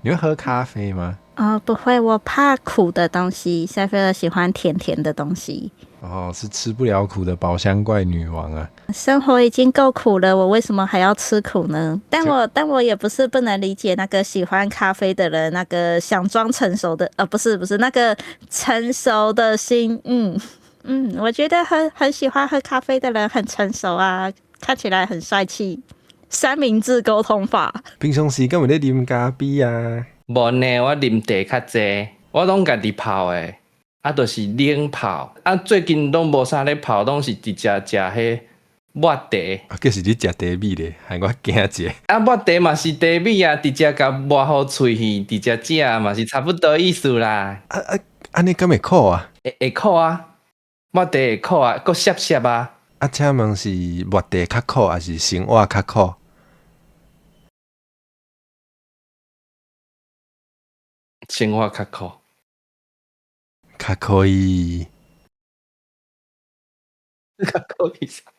你会喝咖啡吗？不会，我怕苦的东西，塞菲尔喜欢甜甜的东西。哦，是吃不了苦的宝箱怪女王啊！生活已经够苦了，我为什么还要吃苦呢？但我也不是不能理解那个喜欢咖啡的人，那个想装成熟的，不是那个成熟的心，我觉得很喜欢喝咖啡的人很成熟啊，看起来很帅气。三明治沟通法，平常时根本在啉咖啡啊！无呢，我啉茶较济，我拢家己泡的，就是冷泡。最近拢无啥咧泡，拢是直接食迄抹茶。可是你食茶米咧，害我惊者。抹茶嘛是茶米啊，直接甲抹好喙耳，直接食嘛是差不多意思啦。安尼敢会苦啊？会苦啊，抹茶会苦啊，搁涩涩啊。请问是抹茶较苦，还是生活较苦？生活较苦。较可以。较可以啥？